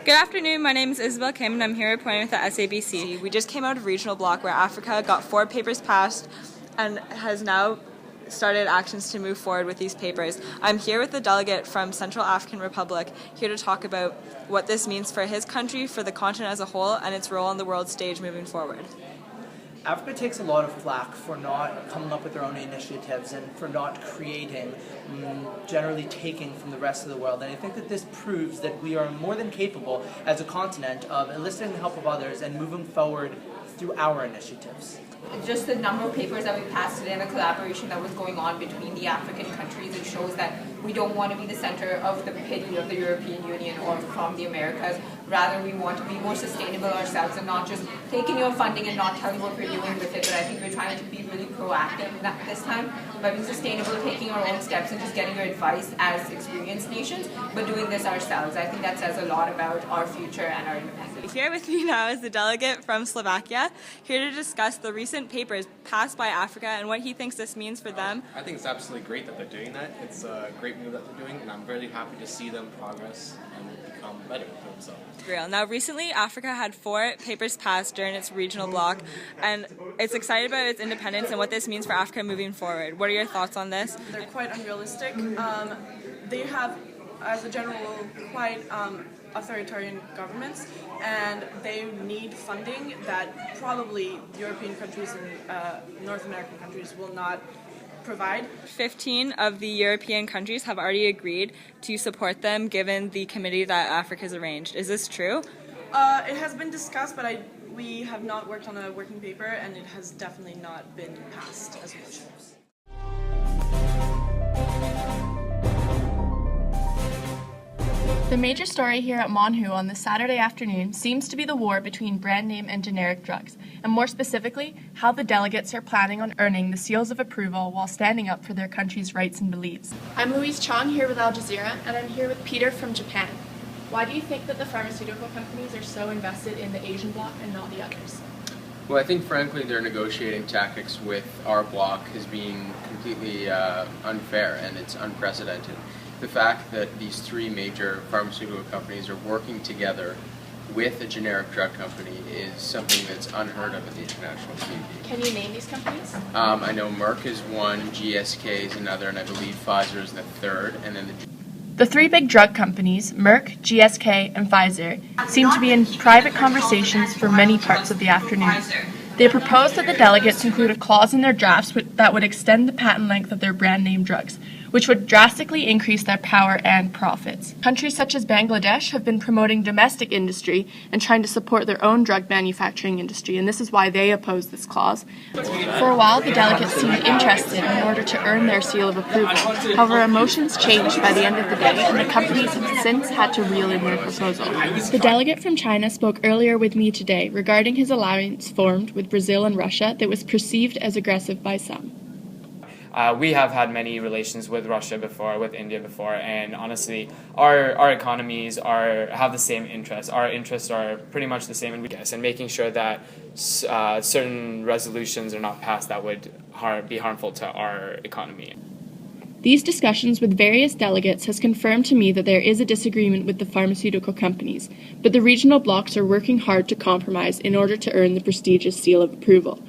Good afternoon, my name is Isabel Kim and I'm here reporting with the SABC. We just came out of regional block where Africa got 4 papers passed and has now started actions to move forward with these papers. I'm here with the delegate from Central African Republic, here to talk about what this means for his country, for the continent as a whole, and its role on the world stage moving forward. Africa takes a lot of flack for not coming up with their own initiatives and for not creating, generally taking from the rest of the world. And I think that this proves that we are more than capable as a continent of enlisting the help of others and moving forward through our initiatives. Just the number of papers that we passed today and the collaboration that was going on between the African countries, it shows that we don't want to be the center of the pity of the European Union or from the Americas. Rather, we want to be more sustainable ourselves and not just taking your funding and not telling what we're doing with it. But I think we're trying to be really proactive this time by being sustainable, taking our own steps and just getting our advice as experienced nations, but doing this ourselves. I think that says a lot about our future and our independence. Here with me now is the delegate from Slovakia, here to discuss the recent papers passed by Africa and what he thinks this means for them. I think it's absolutely great that they're doing that. It's a great move that they're doing, and I'm really happy to see them progress and become better for themselves. Real. Now, recently, Africa had 4 papers passed during its regional bloc, and it's excited about its independence and what this means for Africa moving forward. What are your thoughts on this? They're quite unrealistic. They have, as a general rule, quite authoritarian governments, and they need funding that probably European countries and North American countries will not provide. 15 of the European countries have already agreed to support them given the committee that Africa's arranged. Is this true? It has been discussed, but we have not worked on a working paper, and it has definitely not been passed as a motion. The major story here at MonWHO on this Saturday afternoon seems to be the war between brand name and generic drugs, and more specifically, how the delegates are planning on earning the seals of approval while standing up for their country's rights and beliefs. I'm Louise Chong here with Al Jazeera, and I'm here with Peter from Japan. Why do you think that the pharmaceutical companies are so invested in the Asian bloc and not the others? Well, I think frankly their negotiating tactics with our bloc has been completely unfair, and it's unprecedented. The fact that these 3 major pharmaceutical companies are working together with a generic drug company is something that's unheard of in the international community. Can you name these companies? I know Merck is one, GSK is another, and I believe Pfizer is the third, and then The 3 big drug companies, Merck, GSK, and Pfizer, seem to be in private conversations for many parts of the afternoon. They proposed that the delegates include a clause in their drafts that would extend the patent length of their brand name drugs, which would drastically increase their power and profits. Countries such as Bangladesh have been promoting domestic industry and trying to support their own drug manufacturing industry, and this is why they oppose this clause. For a while, the delegates seemed interested in order to earn their seal of approval. However, emotions changed by the end of the day, and the companies have since had to reel in their proposal. The delegate from China spoke earlier with me today regarding his alliance formed with Brazil and Russia that was perceived as aggressive by some. We have had many relations with Russia before, with India before, and honestly, our economies have the same interests. Our interests are pretty much the same, and making sure that certain resolutions are not passed that would be harmful to our economy. These discussions with various delegates has confirmed to me that there is a disagreement with the pharmaceutical companies, but the regional blocs are working hard to compromise in order to earn the prestigious seal of approval.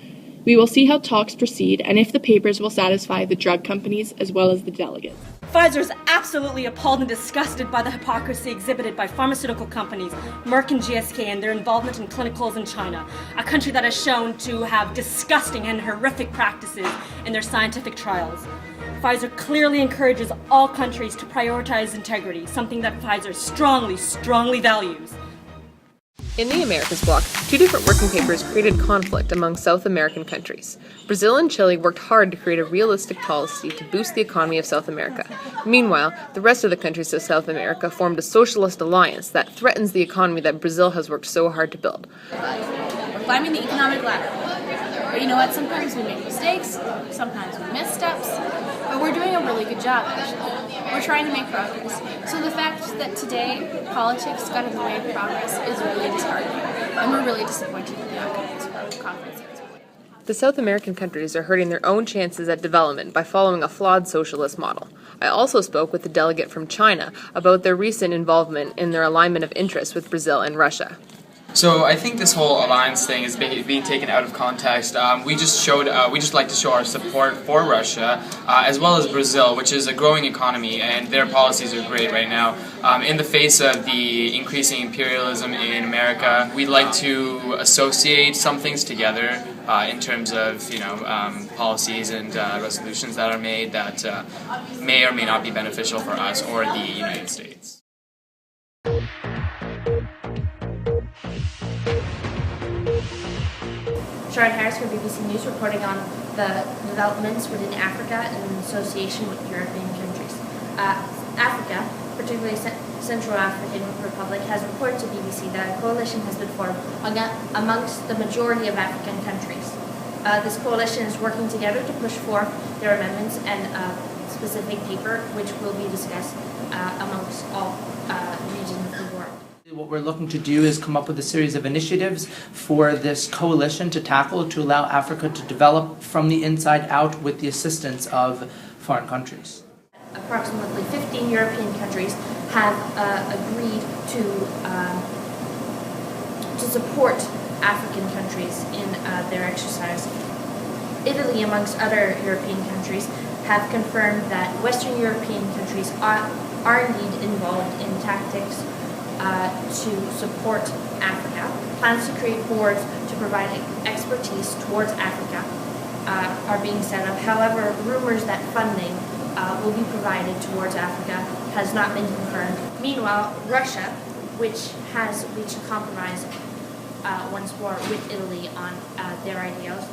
We will see how talks proceed and if the papers will satisfy the drug companies as well as the delegates. Pfizer is absolutely appalled and disgusted by the hypocrisy exhibited by pharmaceutical companies, Merck and GSK, and their involvement in clinicals in China, a country that is shown to have disgusting and horrific practices in their scientific trials. Pfizer clearly encourages all countries to prioritize integrity, something that Pfizer strongly values. In the Americas bloc, 2 different working papers created conflict among South American countries. Brazil and Chile worked hard to create a realistic policy to boost the economy of South America. Meanwhile, the rest of the countries of South America formed a socialist alliance that threatens the economy that Brazil has worked so hard to build. We're climbing the economic ladder. But you know what? Sometimes we make mistakes, sometimes we miss steps, but we're doing a really good job, actually. We're trying to make progress. So the fact that today politics got in the way of progress is really disheartening, and we're really disappointed with the outcome of this conference. The South American countries are hurting their own chances at development by following a flawed socialist model. I also spoke with the delegate from China about their recent involvement in their alignment of interests with Brazil and Russia. So I think this whole alliance thing is being taken out of context. We just like to show our support for Russia, as well as Brazil, which is a growing economy, and their policies are great right now. In the face of the increasing imperialism in America, we'd like to associate some things together in terms of policies and resolutions that are made that may or may not be beneficial for us or the United States. Sharon Harris from BBC News reporting on the developments within Africa in association with European countries. Africa, particularly Central African Republic, has reported to BBC that a coalition has been formed amongst the majority of African countries. This coalition is working together to push forth their amendments and a specific paper which will be discussed amongst all regions of the world. What we're looking to do is come up with a series of initiatives for this coalition to tackle, to allow Africa to develop from the inside out with the assistance of foreign countries. Approximately 15 European countries have agreed to support African countries in their exercise. Italy, amongst other European countries, have confirmed that Western European countries are indeed involved in tactics to support Africa. Plans to create boards to provide expertise towards Africa are being set up. However, rumors that funding will be provided towards Africa has not been confirmed. Meanwhile, Russia, which has reached a compromise once more with Italy on their ideals,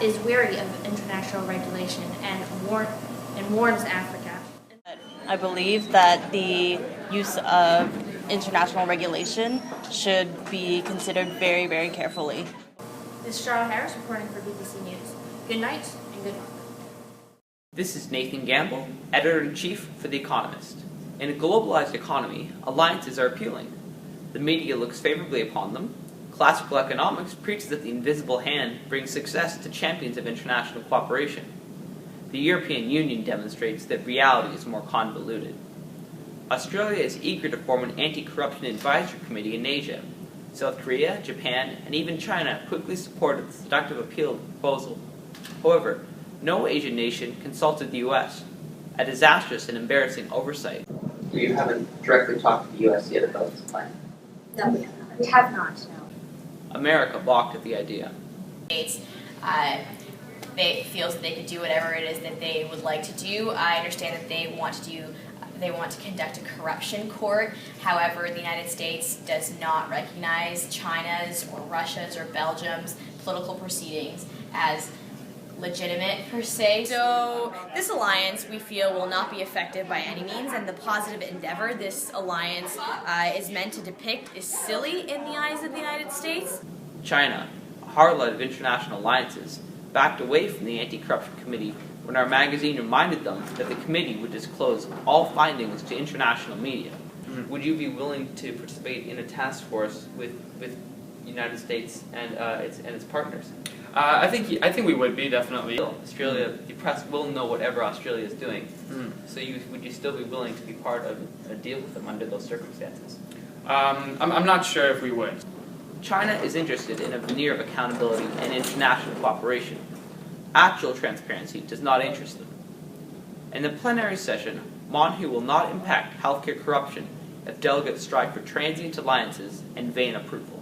is wary of international regulation and warns Africa. I believe that the use of international regulation should be considered very, very carefully. This is Charlotte Harris reporting for BBC News. Good night and good luck. This is Nathan Gamble, Editor-in-Chief for The Economist. In a globalized economy, alliances are appealing. The media looks favorably upon them. Classical economics preaches that the invisible hand brings success to champions of international cooperation. The European Union demonstrates that reality is more convoluted. Australia is eager to form an anti-corruption advisory committee in Asia. South Korea, Japan, and even China quickly supported the seductive appeal proposal. However, no Asian nation consulted the U.S., a disastrous and embarrassing oversight. You haven't directly talked to the U.S. yet about this plan? No, we have not, no. America balked at the idea. They feels that they could do whatever it is that they would like to do. I understand that they want to conduct a corruption court. However, the United States does not recognize China's or Russia's or Belgium's political proceedings as legitimate per se. So this alliance, we feel, will not be effective by any means, and the positive endeavor this alliance is meant to depict is silly in the eyes of the United States. China, a harlot of international alliances, backed away from the Anti-Corruption Committee when our magazine reminded them that the committee would disclose all findings to international media. Would you be willing to participate in a task force with the United States and its partners? I think we would be, definitely. Australia, the press will know whatever Australia is doing. So would you still be willing to be part of a deal with them under those circumstances? I'm not sure if we would. China is interested in a veneer of accountability and international cooperation. Actual transparency does not interest them. In the plenary session, MonWHO will not impact healthcare corruption if delegates strive for transient alliances and vain approval.